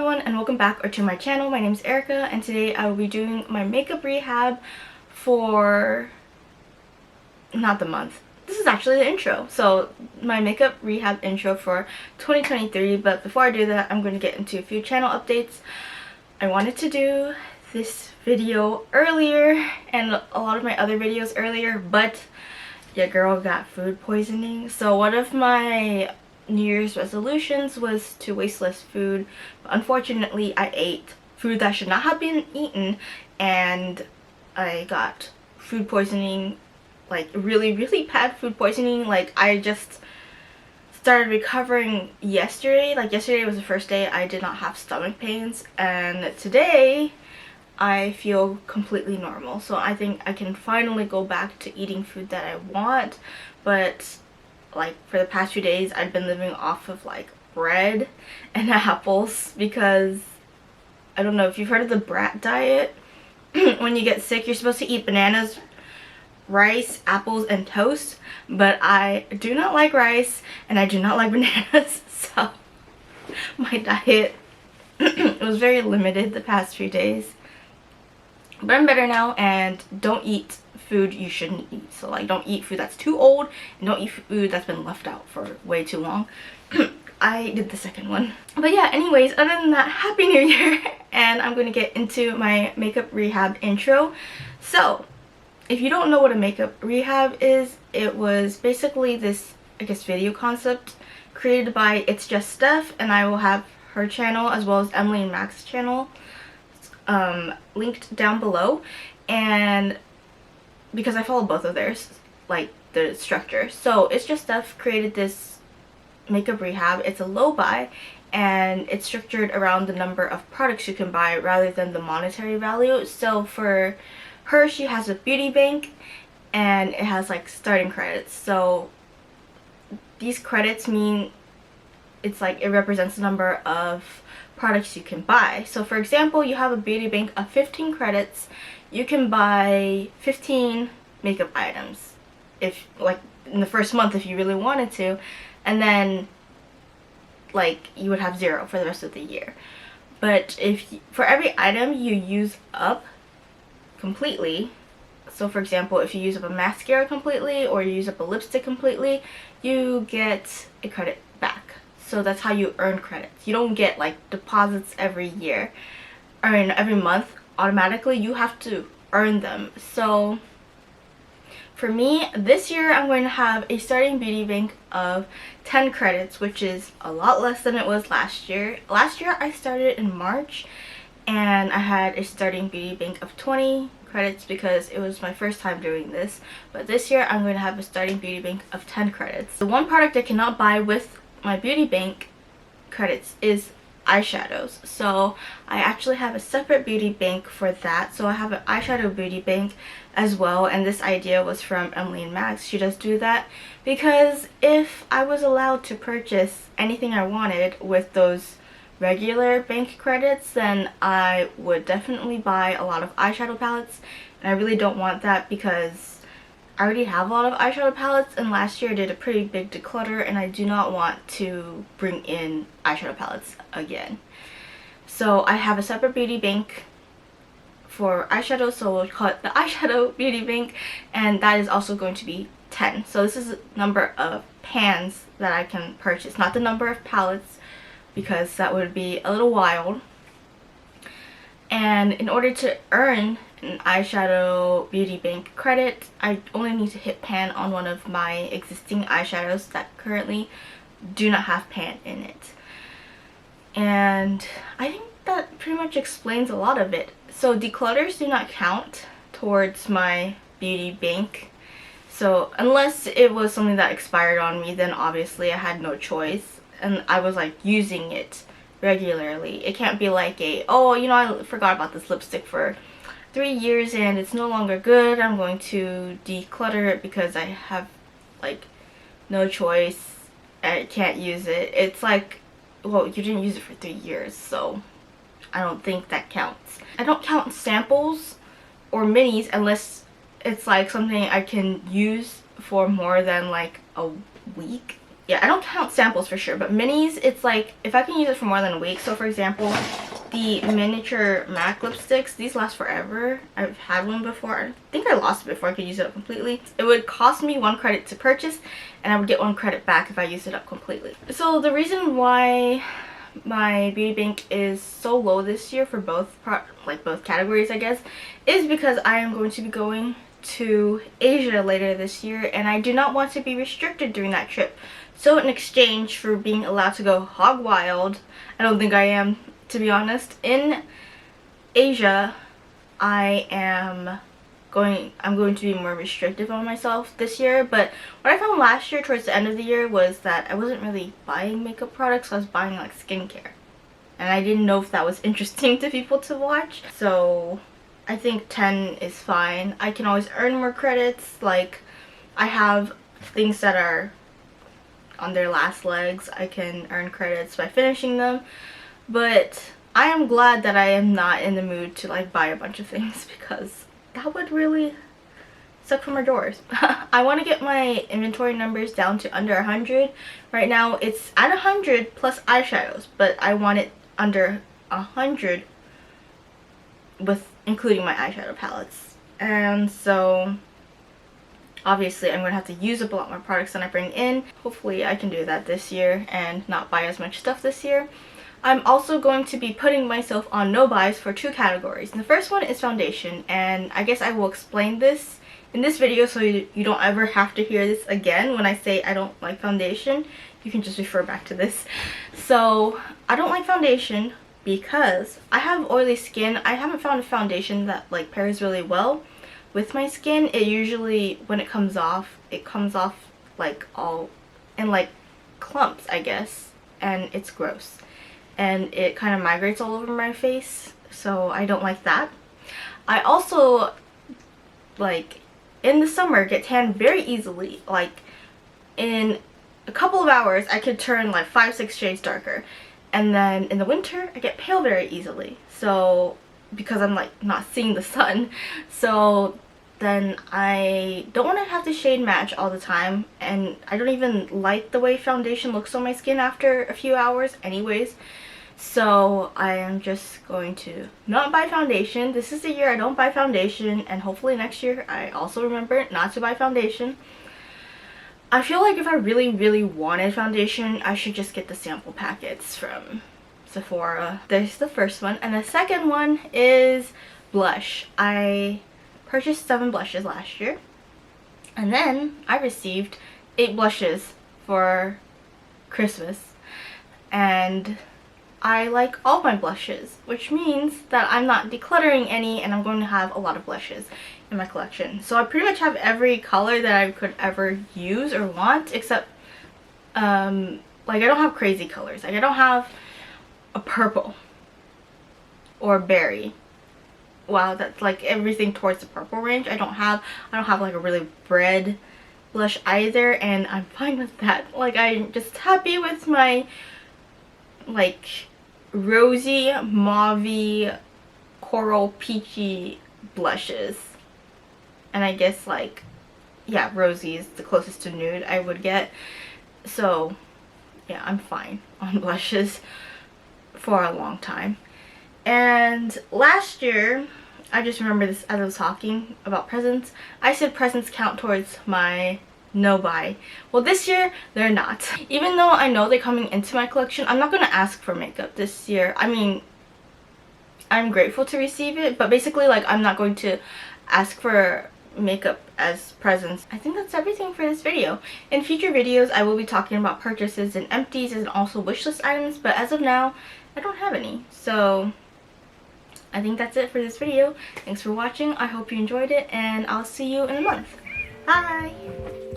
everyone and welcome back to my channel. My name is Erica and today I will be doing my makeup rehab for not the month. This is actually the intro. So my makeup rehab intro for 2023, but before I do that I'm going to get into a few channel updates. I wanted to do this video earlier and a lot of my other videos earlier, but your girl got food poisoning. So one of my New Year's resolutions was to waste less food, but unfortunately I ate food that should not have been eaten and I got food poisoning, like really bad food poisoning. Like I just started recovering yesterday. Like yesterday was the first day I did not have stomach pains, and today I feel completely normal. So I think I can finally go back to eating food that I want. But like for the past few days I've been living off of like bread and apples because I don't know if you've heard of the brat diet. When you get sick you're supposed to eat bananas, rice, apples, and toast, but I do not like rice and I do not like bananas, so my diet was very limited the past few days. But I'm better now and don't eat food you shouldn't eat. So like don't eat food that's too old and don't eat food that's been left out for way too long. I did the second one. But yeah, anyways, other than that, Happy New Year and I'm going to get into my makeup rehab intro. So if you don't know what a makeup rehab is, it was basically this, I guess, video concept created by It's Just Steph, and I will have her channel as well as Emily and Max's channel linked down below. And because I follow both of theirs, like the structure. So It's Just Steph created this makeup rehab. It's a low buy and it's structured around the number of products you can buy rather than the monetary value. So for her, she has a beauty bank and it has like starting credits. So these credits mean it's like it represents the number of products you can buy. So for example, you have a beauty bank of 15 credits. You can buy 15 makeup items if like in the first month if you really wanted to, and then like you would have 0 for the rest of the year. But if for every item you use up completely, so for example if you use up a mascara completely or you use up a lipstick completely, you get a credit back. So that's how you earn credits. You don't get like deposits every year or every month automatically. You have to earn them. So for me this year I'm going to have a starting beauty bank of 10 credits, which is a lot less than it was last year. Last year I started in March and I had a starting beauty bank of 20 credits because it was my first time doing this. But this year I'm going to have a starting beauty bank of 10 credits. The one product I cannot buy with my beauty bank credits is eyeshadows. So I actually have a separate beauty bank for that. So I have an eyeshadow beauty bank as well, and this idea was from Emily and Max. She does do that because if I was allowed to purchase anything I wanted with those regular bank credits, then I would definitely buy a lot of eyeshadow palettes, and I really don't want that because I already have a lot of eyeshadow palettes, and last year I did a pretty big declutter and I do not want to bring in eyeshadow palettes again. So I have a separate beauty bank for eyeshadow, so we'll call it the eyeshadow beauty bank, and that is also going to be 10. So this is the number of pans that I can purchase, not the number of palettes because that would be a little wild. And in order to earn an eyeshadow beauty bank credit, I only need to hit pan on one of my existing eyeshadows that currently do not have pan in it. And I think that pretty much explains a lot of it. So declutters do not count towards my beauty bank. So unless it was something that expired on me, then obviously I had no choice and I was like using it regularly. It can't be like a, oh, you know, I forgot about this lipstick for 3 years and it's no longer good, I'm going to declutter it because I have like no choice, I can't use it. It's like, well, you didn't use it for 3 years, so I don't think that counts. I don't count samples or minis unless it's like something I can use for more than like a week. yeah, I don't count samples for sure, but minis, it's like if I can use it for more than a week. So for example, the miniature MAC lipsticks, these last forever. I've had one before. I think I lost it before I could use it up completely. It would cost me 1 credit to purchase, and I would get 1 credit back if I used it up completely. So the reason why my beauty bank is so low this year for both both categories, I guess, is because I am going to be going to Asia later this year, and I do not want to be restricted during that trip. So in exchange for being allowed to go hog wild, I don't think I am, to be honest, in Asia, I'm going to be more restrictive on myself this year. But what I found last year towards the end of the year was that I wasn't really buying makeup products, I was buying like skincare. And I didn't know if that was interesting to people to watch. So I think 10 is fine. I can always earn more credits. Like, I have things that are on their last legs. I can earn credits by finishing them. But I am glad that I am not in the mood to like buy a bunch of things, because that would really suck for my drawers. I want to get my inventory numbers down to under 100. Right now it's at 100 plus eyeshadows, but I want it under 100 with including my eyeshadow palettes. And so obviously I'm going to have to use up a lot more products than I bring in. Hopefully I can do that this year and not buy as much stuff this year. I'm also going to be putting myself on no buys for 2 categories. And the first one is foundation, and I guess I will explain this in this video so you don't ever have to hear this again when I say I don't like foundation. You can just refer back to this. So I don't like foundation because I have oily skin. I haven't found a foundation that like pairs really well with my skin. It usually, when it comes off like all in like clumps, I guess, and it's gross. And it kind of migrates all over my face, so I don't like that. I also, like, in the summer get tan very easily. Like, in a couple of hours I could turn like 5-6 shades darker. And then in the winter I get pale very easily, so because I'm like not seeing the sun. So then I don't want to have to shade match all the time, and I don't even like the way foundation looks on my skin after a few hours anyways. So I am just going to not buy foundation. This is the year I don't buy foundation, and hopefully next year I also remember not to buy foundation. I feel like if I really wanted foundation, I should just get the sample packets from Sephora. There's the first one, and the second one is blush. I purchased 7 blushes last year, and then I received 8 blushes for Christmas, and I like all my blushes, which means that I'm not decluttering any, and I'm going to have a lot of blushes in my collection. So I pretty much have every color that I could ever use or want, except like I don't have crazy colors. Like I don't have a purple or a berry. Wow, that's like everything towards the purple range. I don't have like a really red blush either, and I'm fine with that. Like I'm just happy with my like rosy, mauvey, coral, peachy blushes. And I guess like, yeah, rosy is the closest to nude I would get. So yeah, I'm fine on blushes for a long time. And last year, I just remember this as I was talking about presents, I said presents count towards my no buy. Well, this year they're not. Even though I know they're coming into my collection, I'm not going to ask for makeup this year. I mean, I'm grateful to receive it, but basically like I'm not going to ask for makeup as presents. I think that's everything for this video. In future videos I will be talking about purchases and empties and also wishlist items, but as of now I don't have any. So I think that's it for this video. Thanks for watching. I hope you enjoyed it, and I'll see you in a month. Bye!